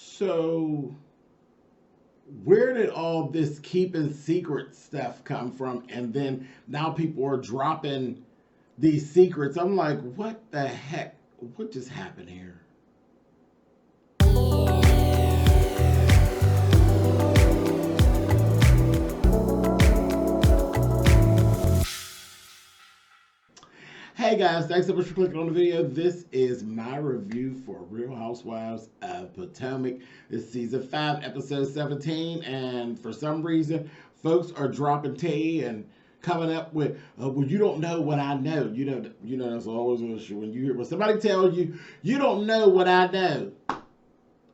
So, where did all this keeping secret stuff come from? And then now people are dropping these secrets. I'm like, what the heck? What just happened here? Hey guys, thanks so much for clicking on the video. This is my review for Real Housewives of Potomac. This is season 5, episode 17, and for some reason, folks are dropping tea and coming up with, well, you don't know what I know. You know that's always an issue when you hear when somebody tells you, you don't know what I know.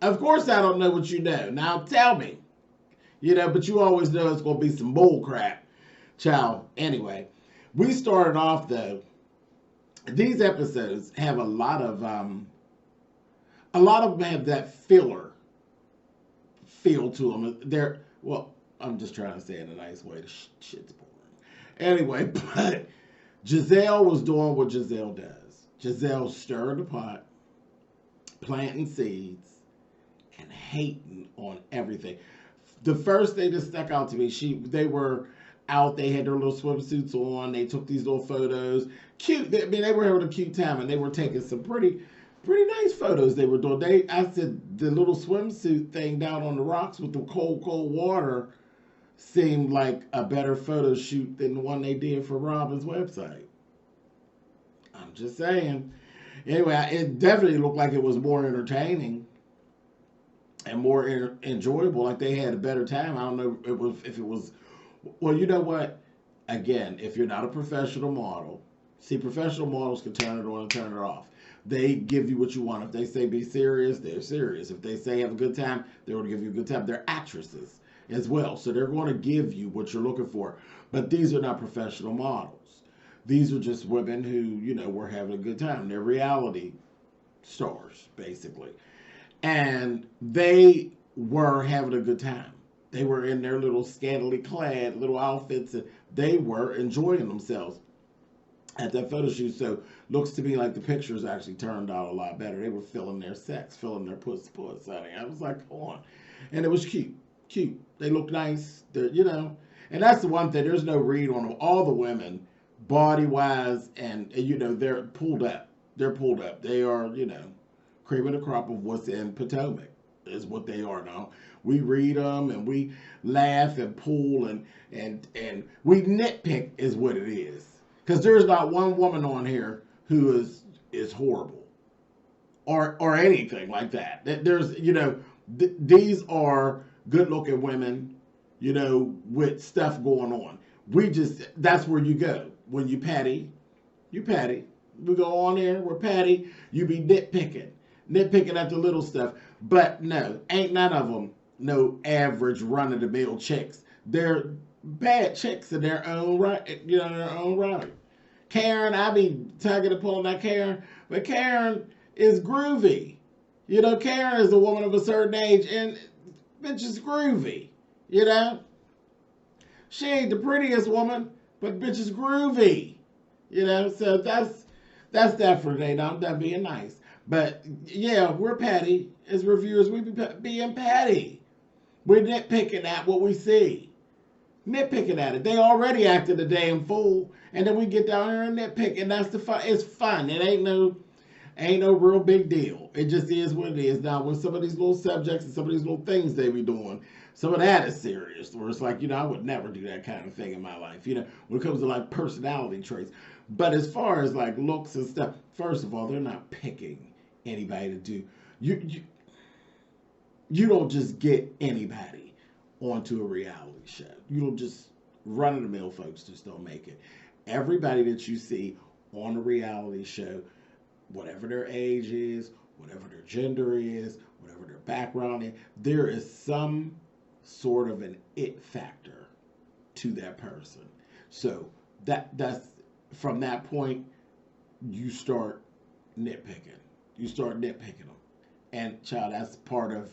Of course I don't know what you know. Now tell me. But you always know it's going to be some bull crap. Child. Anyway, we started off though. These episodes have a lot of them have that filler feel to them. I'm just trying to say it in a nice way. The shit's boring. Anyway, but Giselle was doing what Giselle does. Giselle stirred the pot, planting seeds, and hating on everything. The first thing that stuck out to me, they were out, they had their little swimsuits on, they took these little photos. Cute. They were having a cute time, and they were taking some pretty nice photos they were doing. I said the little swimsuit thing down on the rocks with the cold water seemed like a better photo shoot than the one they did for Robin's website. I'm just saying. Anyway, it definitely looked like it was more entertaining and more enjoyable, like they had a better time. I don't know if it was, well, you know what? Again, if you're not a professional model, see, professional models can turn it on and turn it off. They give you what you want. If they say be serious, they're serious. If they say have a good time, they're going to give you a good time. They're actresses as well, so they're going to give you what you're looking for. But these are not professional models. These are just women who, were having a good time. They're reality stars, basically. And they were having a good time. They were in their little scantily clad little outfits, and they were enjoying themselves at that photo shoot. So looks to me like the pictures actually turned out a lot better. They were feeling their sex, feeling their puss, honey. I was like, come on. And it was cute. They looked nice. And that's the one thing. There's no read on them. All the women, body-wise, and they're pulled up. They are, cream of the crop of what's in Potomac is what they are now. We read them and we laugh and pull and we nitpick is what it is. Because there's not one woman on here who is horrible or anything like that. There's, these are good-looking women, with stuff going on. That's where you go. When you patty. We go on there, we're patty, you be nitpicking at the little stuff. But no, ain't none of them no average run-of-the-mill chicks. They're bad chicks in their own right, their own right. Karen, I be tugging and pulling that Karen, but Karen is groovy. Karen is a woman of a certain age, and bitch is groovy. She ain't the prettiest woman, but bitch is groovy. So that's that for today. Now I'm done being nice. But yeah, we're petty. As reviewers, we be being petty. We're nitpicking at what we see. Nitpicking at it. They already acted a damn fool. And then we get down here and nitpick. And that's the fun. It's fun. It ain't no real big deal. It just is what it is. Now, with some of these little subjects and some of these little things they be doing, some of that is serious. Where it's like, I would never do that kind of thing in my life. When it comes to like personality traits. But as far as like looks and stuff, first of all, they're not picking anybody to do. You don't just get anybody onto a reality show. You don't just run-of-the-mill folks just don't make it. Everybody that you see on a reality show, whatever their age is, whatever their gender is, whatever their background is, there is some sort of an it factor to that person. So that's from that point, you start nitpicking. them. And child, that's part of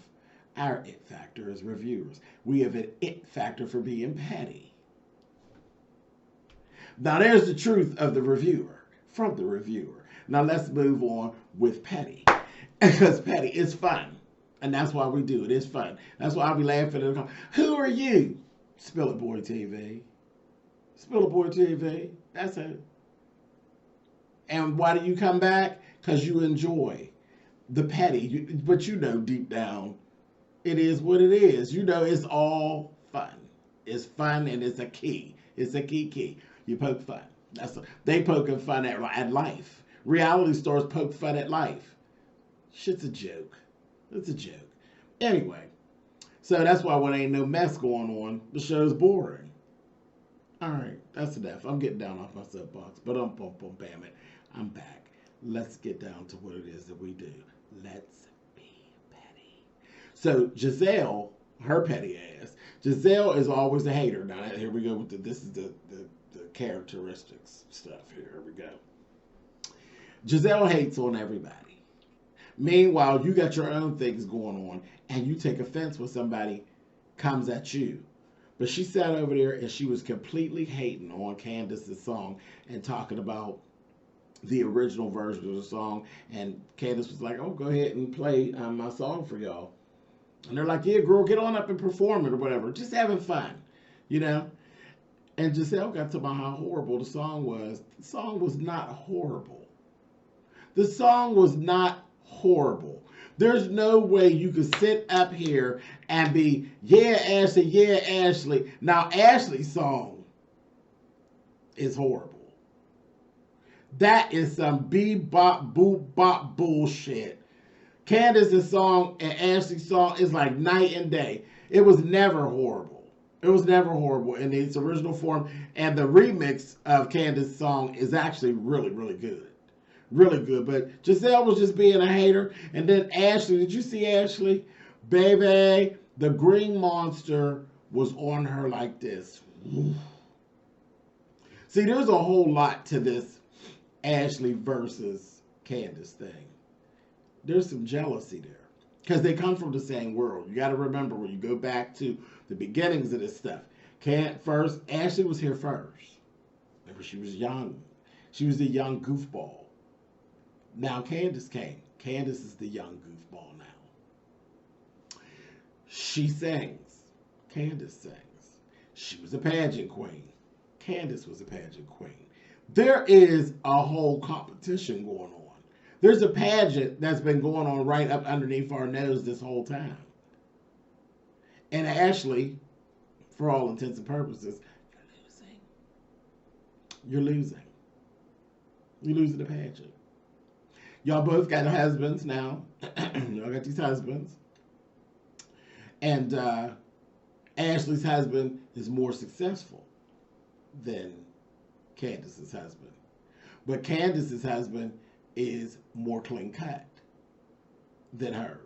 our it factor as reviewers. We have an it factor for being petty. Now there's the truth of the reviewer, from the reviewer. Now let's move on with petty. Because petty is fun. And that's why we do it. It's fun. That's why I be laughing at the Who are you? Spillitboy TV. Spillitboy TV. That's it. And why do you come back? Because you enjoy the petty. But you know deep down, it is what it is. You know it's all fun. It's fun and it's a key. It's a key. You poke fun. They poking fun at life. Reality stars poke fun at life. Shit's a joke. It's a joke. Anyway, so that's why when ain't no mess going on, the show's boring. All right, that's enough. I'm getting down off my soapbox, but bam it. I'm back. Let's get down to what it is that we do. Let's be petty. So Giselle, her petty ass. Giselle is always a hater. Now here we go with this is the characteristics stuff. Here we go. Giselle hates on everybody. Meanwhile, you got your own things going on, and you take offense when somebody comes at you. But she sat over there, and she was completely hating on Candace's song and talking about the original version of the song. And Candace was like, oh, go ahead and play my song for y'all. And they're like, yeah, girl, get on up and perform it or whatever. Just having fun, you know? And Giselle got to about how horrible the song was. The song was not horrible. The song was not horrible. There's no way you could sit up here and be, yeah, Ashley, yeah, Ashley. Now, Ashley's song is horrible. That is some bebop, boop, bop bullshit. Candace's song and Ashley's song is like night and day. It was never horrible. It was never horrible in its original form. And the remix of Candace's song is actually really, really good. Really good. But Giselle was just being a hater. And then Ashley, did you see Ashley? Baby, the green monster was on her like this. See, there's a whole lot to this Ashley versus Candace thing. There's some jealousy there. Because they come from the same world. You got to remember when you go back to the beginnings of this stuff. First, Ashley was here first. Remember, she was young. She was the young goofball. Now Candace came. Candace is the young goofball now. She sings. Candace sings. She was a pageant queen. Candace was a pageant queen. There is a whole competition going on. There's a pageant that's been going on right up underneath our nose this whole time. And Ashley, for all intents and purposes, you're losing. You're losing the pageant. Y'all both got husbands now. Y'all got these husbands. And Ashley's husband is more successful than Candace's husband. But Candace's husband is more clean cut than hers.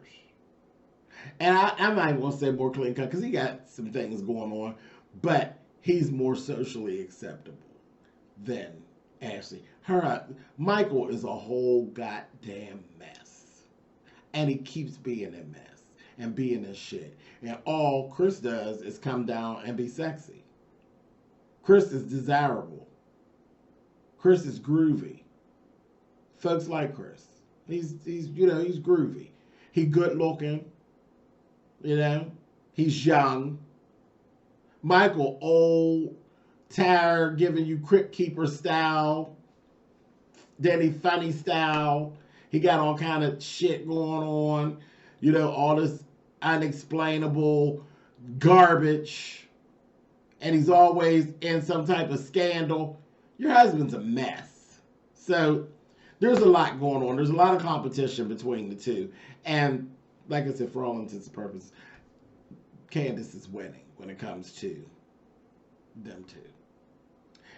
And I'm not even going to say more clean cut because he got some things going on, but he's more socially acceptable than Ashley. Michael is a whole goddamn mess. And he keeps being a mess and being a shit. And all Chris does is come down and be sexy. Chris is desirable. Chris is groovy. Folks like Chris. He's groovy. He good looking. He's young. Michael, old, tired, giving you Crypt Keeper style. Then he funny style. He got all kind of shit going on. All this unexplainable garbage. And he's always in some type of scandal. Your husband's a mess. So there's a lot going on. There's a lot of competition between the two. And like I said, for all intents and purposes, Candace is winning when it comes to them two.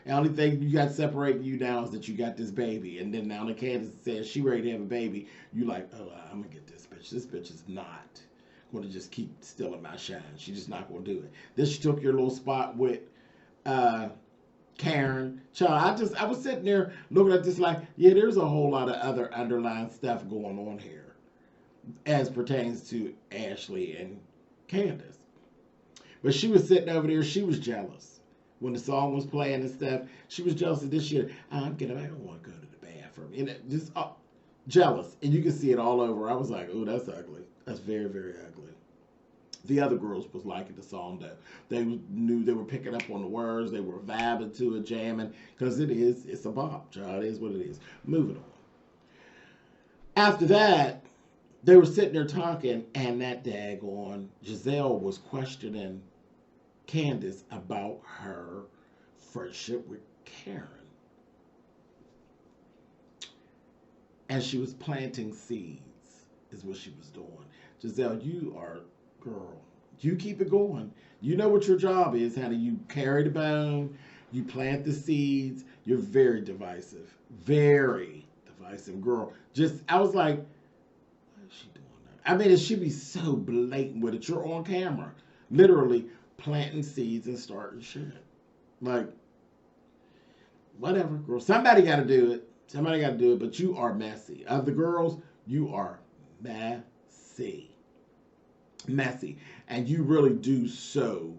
The only thing you got separating you now is that you got this baby. And then now that Candace says she ready to have a baby, you like, oh, I'm going to get this bitch. This bitch is not going to just keep stealing my shine. She's just not going to do it. Then she took your little spot with Karen. Child, I was sitting there looking at this like, yeah, there's a whole lot of other underlying stuff going on here as pertains to Ashley and Candace. But she was sitting over there. She was jealous. When the song was playing and stuff, she was jealous of this shit. I don't want to go to the bathroom. And jealous. And you can see it all over. I was like, oh, that's ugly. That's very, very ugly. The other girls was liking the song though. They knew they were picking up on the words. They were vibing to it, jamming. Because it's a bop, child. It is what it is. Moving on. After that, they were sitting there talking, and that daggone Giselle was questioning Candace about her friendship with Karen. And she was planting seeds, is what she was doing. Giselle, girl, you keep it going. You know what your job is, honey. You carry the bone, you plant the seeds. You're very divisive. Very divisive, girl. I was like, what is she doing now? I mean, it should be so blatant with it. You're on camera, literally planting seeds and starting shit. Like, whatever, girl. Somebody got to do it. Somebody got to do it, but you are messy. Of the girls, you are messy. Messy. And you really do sow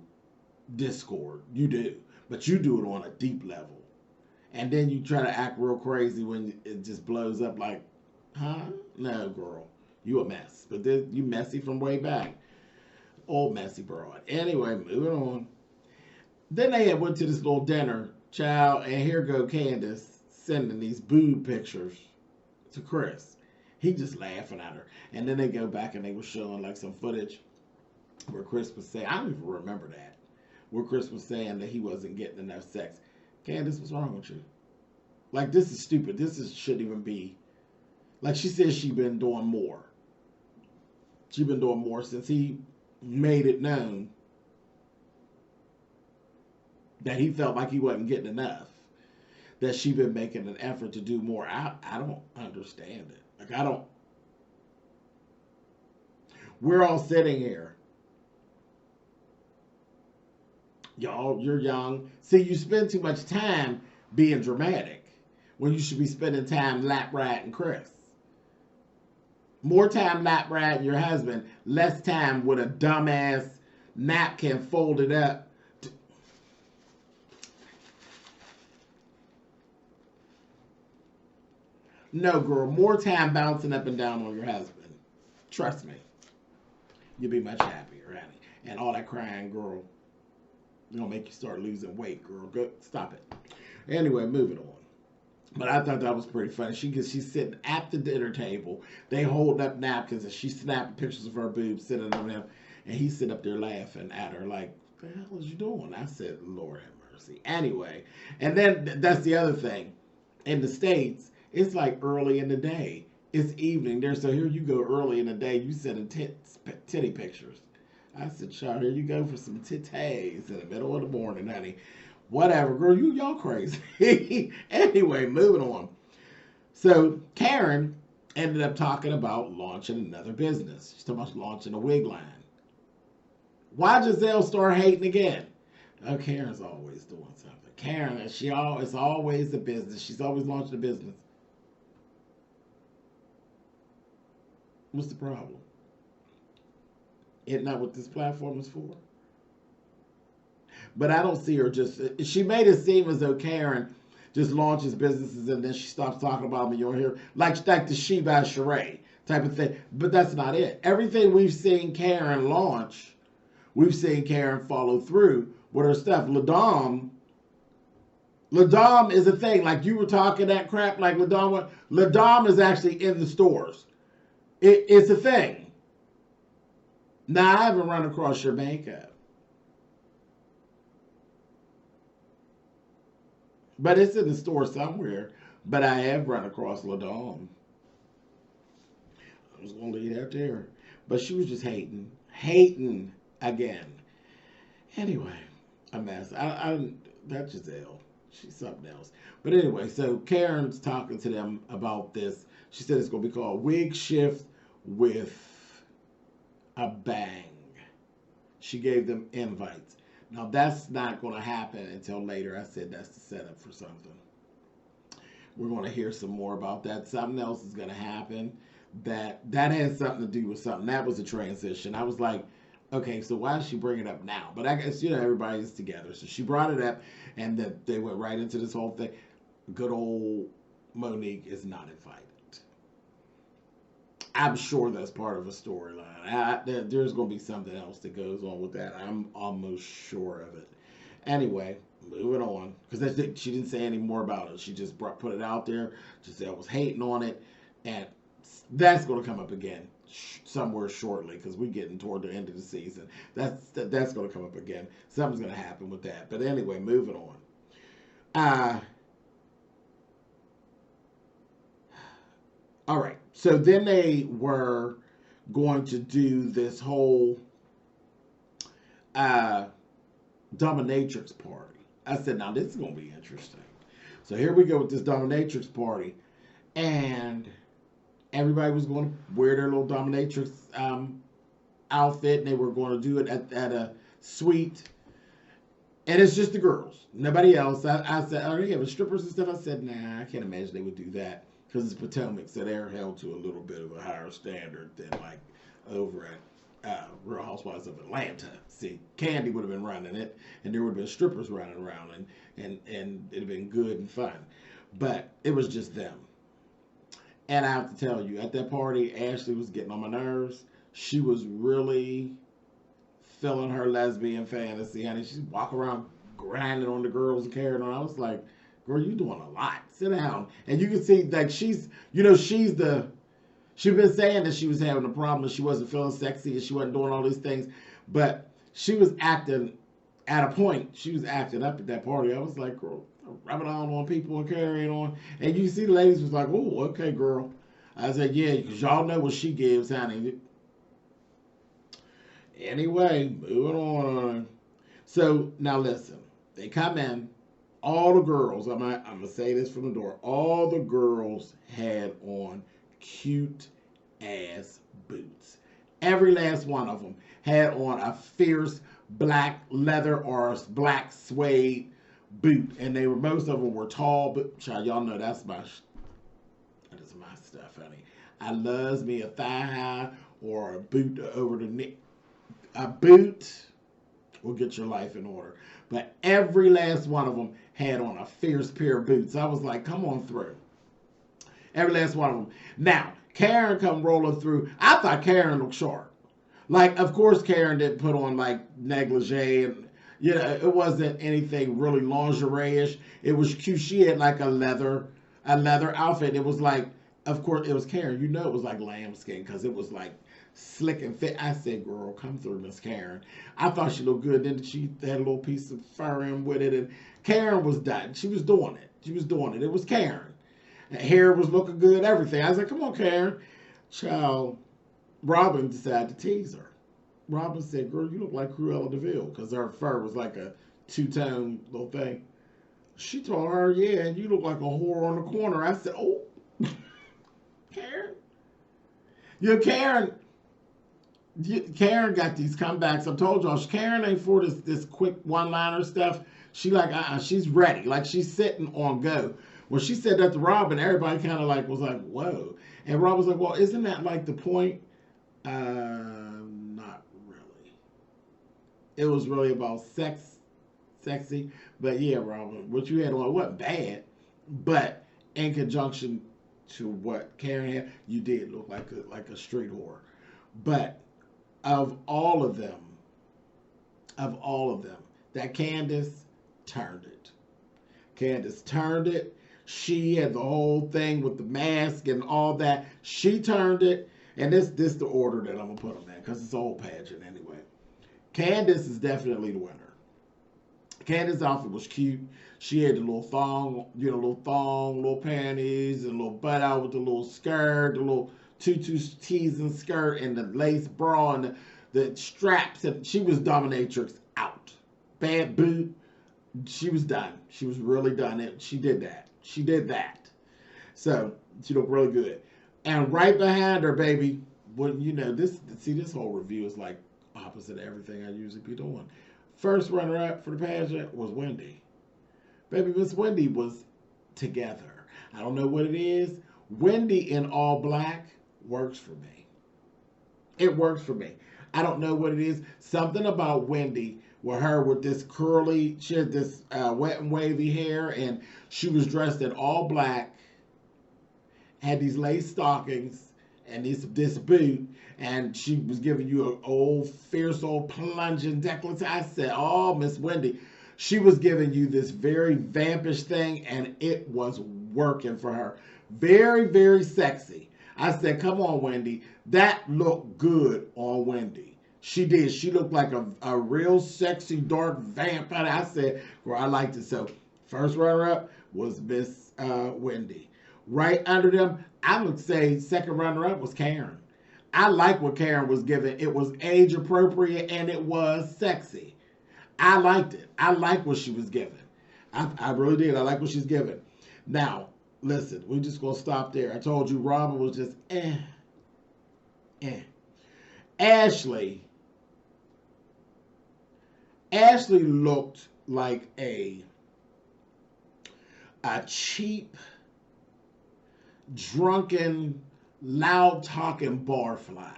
discord. You do. But you do it on a deep level. And then you try to act real crazy when it just blows up like, huh? No, girl. You a mess. But you messy from way back. Old messy broad. Anyway, moving on. Then they had went to this little dinner, child, and here go Candace sending these boob pictures to Chris. He just laughing at her. And then they go back and they were showing like some footage where Chris was saying, I don't even remember that, where Chris was saying that he wasn't getting enough sex. Candace, what's wrong with you? Like, this is stupid. Shouldn't even be. Like, she says she's been doing more. She's been doing more since he made it known that he felt like he wasn't getting enough. That she been making an effort to do more. I don't understand it. Like, I don't. We're all sitting here. Y'all, you're young. See, you spend too much time being dramatic when you should be spending time lap riding Chris. More time lap riding your husband, less time with a dumbass napkin folded up. No, girl, more time bouncing up and down on your husband. Trust me. You'll be much happier, honey. And all that crying, girl, gonna make you start losing weight, girl. Go, stop it. Anyway, moving on. But I thought that was pretty funny. She's sitting at the dinner table. They hold up napkins and she's snapping pictures of her boobs sitting on them. And he's sitting up there laughing at her like, what the hell is you doing? I said, Lord have mercy. Anyway, and then that's the other thing. In the States, it's like early in the day. It's evening there. So here you go early in the day. You sending titty pictures. I said, child, here you go for some titties in the middle of the morning, honey. Whatever, girl, y'all crazy. Anyway, moving on. So Karen ended up talking about launching another business. She's talking about launching a wig line. Why Giselle start hating again? Oh, Karen's always doing something. Karen, it's always a business. She's always launching a business. What's the problem? Isn't that what this platform is for? But I don't see her she made it seem as though Karen just launches businesses and then she stops talking about them and you don't hear, like the She by Chez type of thing. But that's not it. Everything we've seen Karen launch, we've seen Karen follow through with her stuff. LaDom is a thing. Like you were talking that crap like LaDom is actually in the stores. It's a thing. Now, I haven't run across your makeup. But it's in the store somewhere. But I have run across LaDom. I was going to leave that there. But she was just hating. Hating again. Anyway, a mess. That's Giselle. She's something else. But anyway, so Karen's talking to them about this. She said it's going to be called Wig Shift with a Bang. She gave them invites. Now, that's not going to happen until later. I said that's the setup for something. We're going to hear some more about that. Something else is going to happen that has something to do with something. That was a transition. I was like, okay, so why is she bringing it up now? But I guess, everybody's together. So she brought it up, and they went right into this whole thing. Good old Monique is not invited. I'm sure that's part of a storyline. There's going to be something else that goes on with that. I'm almost sure of it. Anyway, moving on. Because she didn't say any more about it. She just put it out there. Giselle was hating on it. And that's going to come up again somewhere shortly. Because we're getting toward the end of the season. That's going to come up again. Something's going to happen with that. But anyway, moving on. All right. So then they were going to do this whole dominatrix party. I said, now this is going to be interesting. So here we go with this dominatrix party. And everybody was going to wear their little dominatrix outfit. And they were going to do it at a suite. And it's just the girls. Nobody else. I said, are they having strippers and stuff? I said, nah, I can't imagine they would do that. Because it's Potomac, so they're held to a little bit of a higher standard than like over at Real Housewives of Atlanta. See, Candy would have been running it, and there would have been strippers running around, and it'd have been good and fun. But it was just them. And I have to tell you, at that party, Ashley was getting on my nerves. She was really feeling her lesbian fantasy, honey. She's walking around grinding on the girls and carrying on. I was like, girl, you doing a lot. Sit down. And you can see, like, she's been saying that she was having a problem and she wasn't feeling sexy and she wasn't doing all these things. But she was acting, at a point, she was acting up at that party. I was like, girl, rubbing on people and carrying on. And you see the ladies was like, oh, okay, girl. I said, yeah, because y'all know what she gives, honey. Anyway, moving on. So, now listen. They come in. All the girls, I'm going to say this from the door, all the girls had on cute ass boots. Every last one of them had on a fierce black leather or black suede boot. And most of them were tall, but y'all know that is my stuff, honey. I loves me a thigh high or a boot over the neck. A boot will get your life in order. But every last one of them had on a fierce pair of boots. I was like, come on through. Every last one of them. Now, Karen come rolling through. I thought Karen looked sharp. Like, of course, Karen didn't put on, like, negligee. And, you know, it wasn't anything really lingerie-ish. It was cute. She had, like, a leather outfit. It was like, of course, it was Karen. You know it was like lambskin because it was, like, slick and fit. I said, girl, come through, Miss Karen. I thought she looked good. Then she had a little piece of fur in with it. And Karen was done. She was doing it. It was Karen. The hair was looking good, everything. I was like, come on, Karen. Child, Robin decided to tease her. Robin said, girl, you look like Cruella DeVille because her fur was like a two-tone little thing. She told her, yeah, and you look like a whore on the corner. I said, oh, Karen. You know, Karen got these comebacks. I told y'all, Karen ain't for this quick one-liner stuff. She like, she's ready. Like, she's sitting on go. When she said that to Robin, everybody kind of like was like, whoa. And Rob was like, well, isn't that like the point? Not really. It was really about sexy. But yeah, Robin, what you had on wasn't bad. But in conjunction to what Karen had, you did look like a street whore. But of all of them, that Candace turned it. Candace turned it. She had the whole thing with the mask and all that. She turned it. And this the order that I'm going to put them in because it's a whole pageant anyway. Candace is definitely the winner. Candace's outfit was cute. She had the little thong, little panties, and a little butt out with the little skirt, the little tutu teasing skirt, and the lace bra, and the straps. And she was dominatrix out. Bad boot. She was done. She was really done. She did that. So she looked really good. And right behind her, baby, this whole review is like opposite of everything I usually be doing. First runner-up for the pageant was Wendy. Baby, Miss Wendy was together. I don't know what it is. Wendy in all black works for me. It works for me. I don't know what it is. Something about Wendy with this curly, she had this wet and wavy hair, and she was dressed in all black, had these lace stockings, and this boot, and she was giving you an old, fierce, old plunging décolleté. I said, oh, Miss Wendy, she was giving you this very vampish thing, and it was working for her. Very, very sexy. I said, come on, Wendy. That looked good on Wendy. She did. She looked like a real sexy, dark vampire. I said, well, I liked it. So, first runner-up was Miss Wendy. Right under them, I would say second runner-up was Karen. I like what Karen was giving. It was age appropriate and it was sexy. I liked it. I like what she was giving. I really did. I like what she's giving. Now, listen, we're just going to stop there. I told you Robin was just Ashley looked like a cheap, drunken, loud-talking barfly.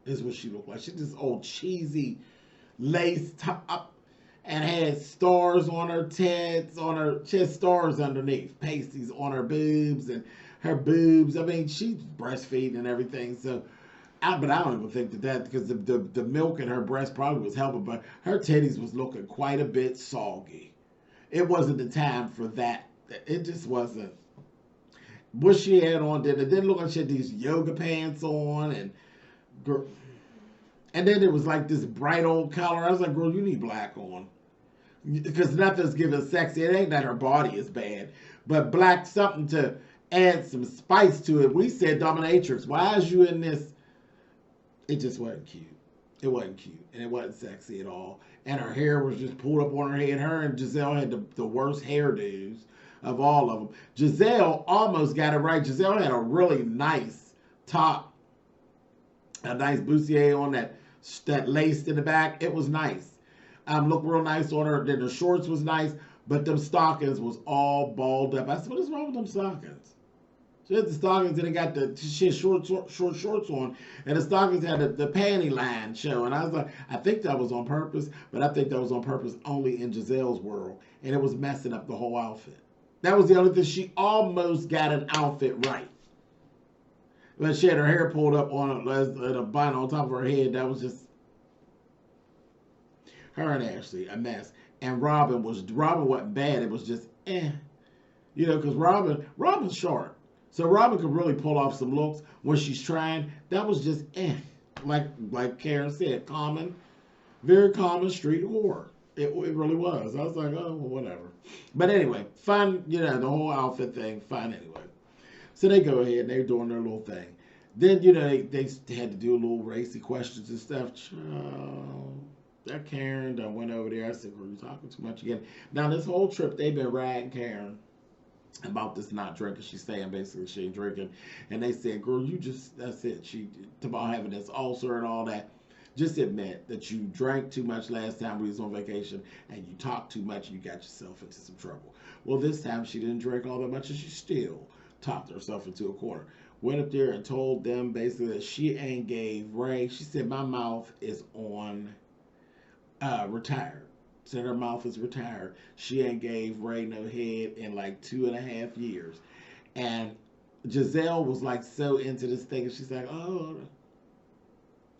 Is what she looked like. She's this old cheesy lace top and had stars on her tits, on her chest, stars underneath, pasties on her boobs and her boobs. I mean, she's breastfeeding and everything. So, but I don't even think that because the milk in her breast probably was helping, but her titties was looking quite a bit soggy. It wasn't the time for that. It just wasn't. What she had on, it didn't look like she had these yoga pants on, and then it was like this bright old color. I was like, girl, you need black on. Because nothing's giving sexy. It ain't that her body is bad, but black, something to add some spice to it. We said dominatrix. Why is you in this? It just wasn't cute. It wasn't cute, and it wasn't sexy at all. And her hair was just pulled up on her head. Her and Giselle had the worst hairdos of all of them. Giselle almost got it right. Giselle had a really nice top, a nice bustier on that laced in the back. It was nice. Looked real nice on her. Then the shorts was nice, but them stockings was all balled up. I said, what is wrong with them stockings? She had the stockings and it got she had short shorts on, and the stockings had the panty line showing. I was like, I think that was on purpose, but I think that was on purpose only in Giselle's world, and it was messing up the whole outfit. That was the only thing. She almost got an outfit right. But she had her hair pulled up on a bun on top of her head. That was just her and Ashley, a mess. And Robin wasn't bad. It was just You know, because Robin's short. So Robin could really pull off some looks when she's trying. That was just like Karen said, very common street horror. It really was. I was like, oh, well, whatever. But anyway, fun, you know, the whole outfit thing, fun anyway. So they go ahead and they're doing their little thing. Then, you know, they had to do a little racy questions and stuff. That Karen done went over there. I said, well, you're talking too much again. Now, this whole trip, they've been ragging Karen about this not drinking. She's saying basically she ain't drinking. And they said, girl, that's it. She, about having this ulcer and all that. Just admit that you drank too much last time we was on vacation and you talked too much and you got yourself into some trouble. Well, this time she didn't drink all that much and she still talked herself into a corner. Went up there and told them basically that she ain't gave Ray. She said, my mouth is on retired. Said her mouth is retired. She ain't gave Ray no head in like 2.5 years. And Giselle was like so into this thing and she's like, oh,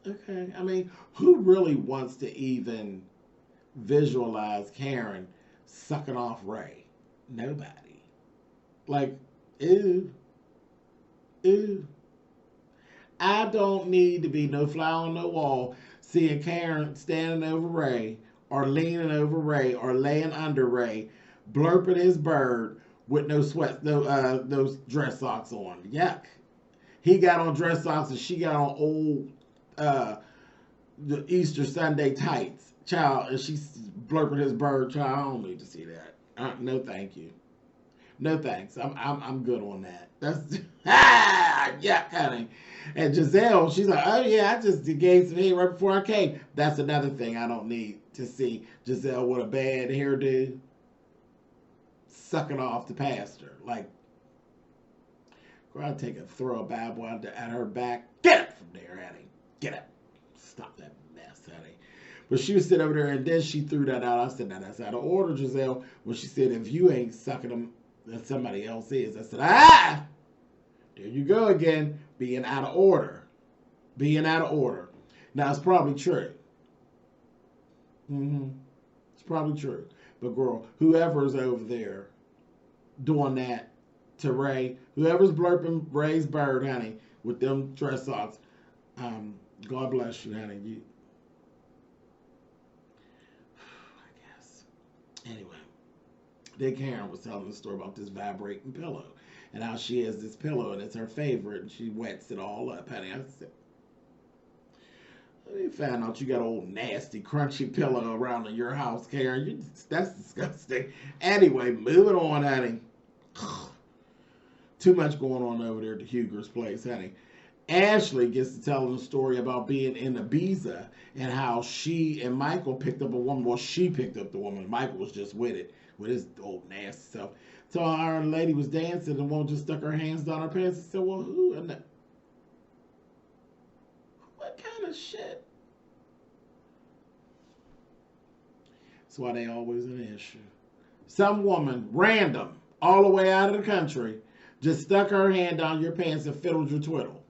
okay. I mean, who really wants to even visualize Karen sucking off Ray? Nobody. Like, ew. Ew. I don't need to be no fly on no wall seeing Karen standing over Ray or leaning over Ray or laying under Ray, blurping his bird with no sweat, those dress socks on. Yuck. He got on dress socks and she got on old the Easter Sunday tights, child, and she's blurping his bird, child. I don't need to see that. No, thank you. No thanks. I'm good on that. That's yeah, honey. And Giselle, she's like, oh yeah, I just gave some hair right before I came. That's another thing I don't need to see Giselle with a bad hairdo sucking off the pastor. Like, girl, I'd throw a bad boy at her back. Get up from there, honey. Get up. Stop that mess, honey. But she was sitting over there, and then she threw that out. I said, now that's out of order, Giselle. When she said, if you ain't sucking them, then somebody else is. I said, There you go again, being out of order. Being out of order. Now, it's probably true. It's probably true. But, girl, whoever's over there doing that to Ray, whoever's blurping Ray's bird, honey, with them dress socks, God bless you, honey. I guess. Anyway, then Karen was telling the story about this vibrating pillow and how she has this pillow and it's her favorite and she wets it all up, honey. I said, you found out you got an old nasty crunchy pillow around in your house, Karen. That's disgusting. Anyway, moving on, honey. Too much going on over there at the Huger's place, honey. Ashley gets to telling the story about being in Ibiza and how she and Michael picked up a woman. Well, she picked up the woman. Michael was just with it, with his old nasty self. So our lady was dancing and the woman just stuck her hands down her pants and said, well, who? And what kind of shit? That's why they always an issue. Some woman, random, all the way out of the country, just stuck her hand down your pants and fiddled your twiddle.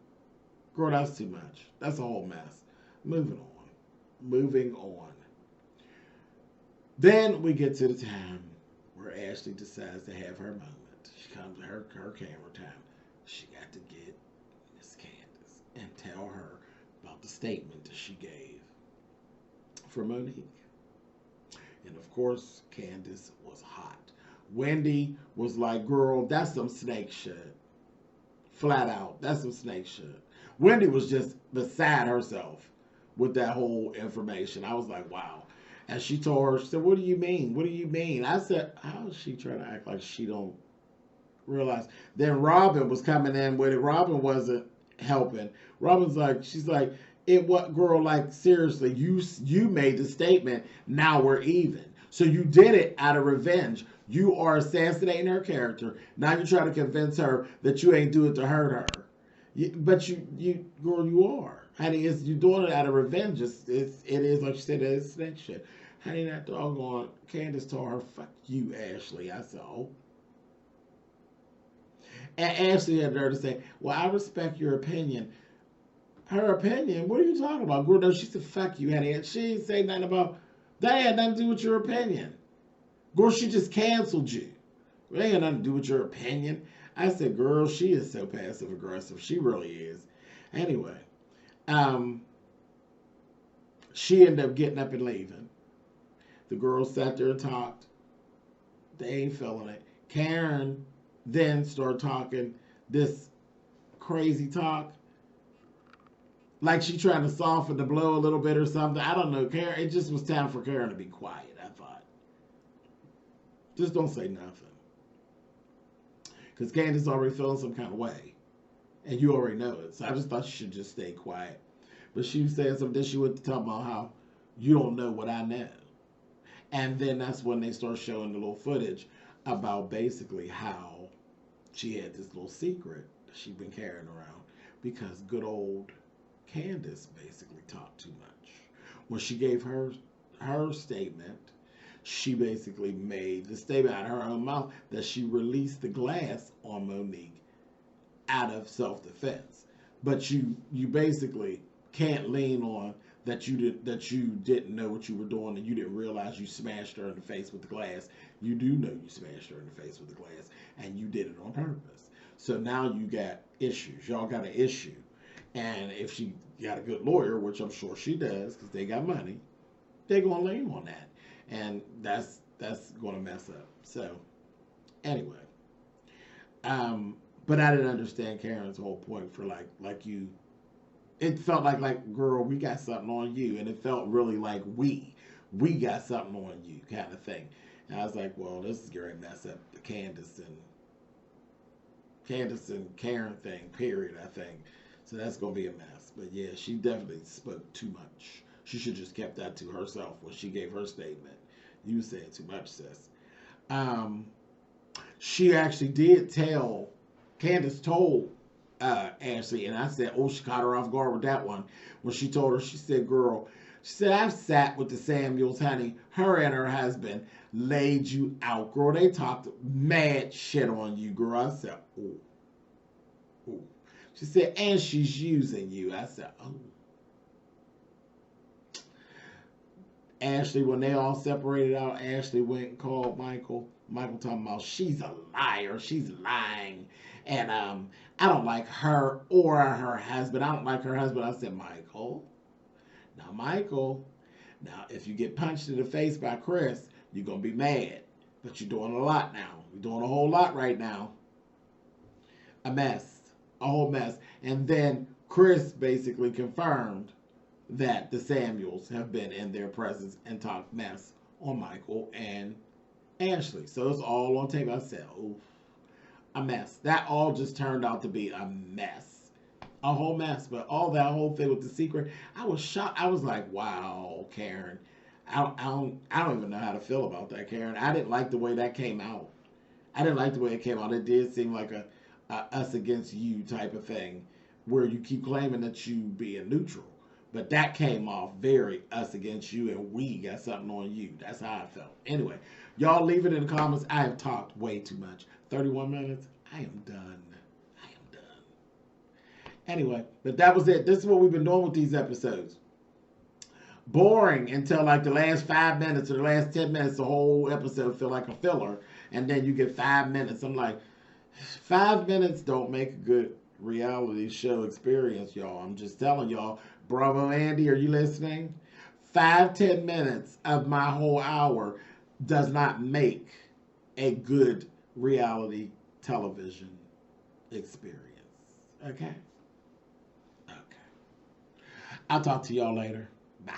Girl, that's too much. That's a whole mess. Moving on. Moving on. Then we get to the time where Ashley decides to have her moment. She comes to her camera time. She got to get Miss Candace and tell her about the statement that she gave for Monique. And of course, Candace was hot. Wendy was like, girl, that's some snake shit. Flat out, that's some snake shit. Wendy was just beside herself with that whole information. I was like, wow. And she told her, she said, what do you mean? What do you mean? I said, how is she trying to act like she don't realize? Then Robin was coming in with it. Robin wasn't helping. Robin's like, she's like, it what, girl, like, seriously, you made the statement, now we're even. So you did it out of revenge. You are assassinating her character. Now you're trying to convince her that you ain't do it to hurt her. But you, girl, you are. Honey, you're doing it out of revenge. It is, like you said, it's snake shit. Honey, that doggone Candace told her, fuck you, Ashley. I said, oh. And Ashley had her to say, well, I respect your opinion. Her opinion? What are you talking about? Girl, no, she said, fuck you, honey. And she didn't say nothing about, that had nothing to do with your opinion. Girl, she just canceled you. It ain't got nothing to do with your opinion. I said, girl, she is so passive aggressive. She really is. Anyway, she ended up getting up and leaving. The girls sat there and talked. They ain't feeling it. Karen then started talking this crazy talk. Like she trying to soften the blow a little bit or something. I don't know. Karen, it just was time for Karen to be quiet, I thought. Just don't say nothing. Because Candace already feeling some kind of way. And you already know it. So I just thought she should just stay quiet. But she was saying something. Then she went to talk about how you don't know what I know. And then that's when they start showing the little footage about basically how she had this little secret that she'd been carrying around. Because good old Candace basically talked too much. When she gave her statement, she basically made the statement out of her own mouth that she released the glass on Monique out of self-defense. But you basically can't lean on that you didn't know what you were doing and you didn't realize you smashed her in the face with the glass. You do know you smashed her in the face with the glass and you did it on purpose. So now you got issues. Y'all got an issue. And if she got a good lawyer, which I'm sure she does because they got money, they're going to lean on that. And that's going to mess up. So, anyway. But I didn't understand Karen's whole point for like you. It felt like, girl, we got something on you. And it felt really like we got something on you kind of thing. And I was like, well, this is going to mess up the Candace and Karen thing, period, I think. So that's going to be a mess. But yeah, she definitely spoke too much. She should just kept that to herself when she gave her statement. You said too much, sis. She actually did tell, Candace told Ashley, and I said, oh, she caught her off guard with that one. When she told her, she said, girl, she said, I've sat with the Samuels, honey. Her and her husband laid you out, girl. They talked mad shit on you, girl. I said, oh. She said, and she's using you. I said, oh. Ashley, when they all separated out, Ashley went and called Michael. Michael talking about she's a liar. She's lying. And I don't like her or her husband. I don't like her husband. I said, Michael. Now, Michael, now if you get punched in the face by Chris, you're going to be mad. But you're doing a lot now. You're doing a whole lot right now. A mess. A whole mess. And then Chris basically confirmed that the Samuels have been in their presence and talked mess on Michael and Ashley. So it's all on tape. I said, oof, a mess. That all just turned out to be a mess. A whole mess. But all that whole thing with the secret, I was shocked. I was like, wow, Karen. I don't even know how to feel about that, Karen. I didn't like the way that came out. I didn't like the way it came out. It did seem like a us against you type of thing where you keep claiming that you being neutral. But that came off very us against you, and we got something on you. That's how I felt. Anyway, y'all leave it in the comments. I have talked way too much. 31 minutes. I am done. I am done. Anyway, but that was it. This is what we've been doing with these episodes. Boring until like the last 5 minutes or the last 10 minutes. The whole episode feel like a filler. And then you get 5 minutes. I'm like, 5 minutes don't make a good reality show experience, y'all. I'm just telling y'all. Bravo, Andy, are you listening? 5-10 minutes of my whole hour does not make a good reality television experience. Okay? Okay. I'll talk to y'all later. Bye.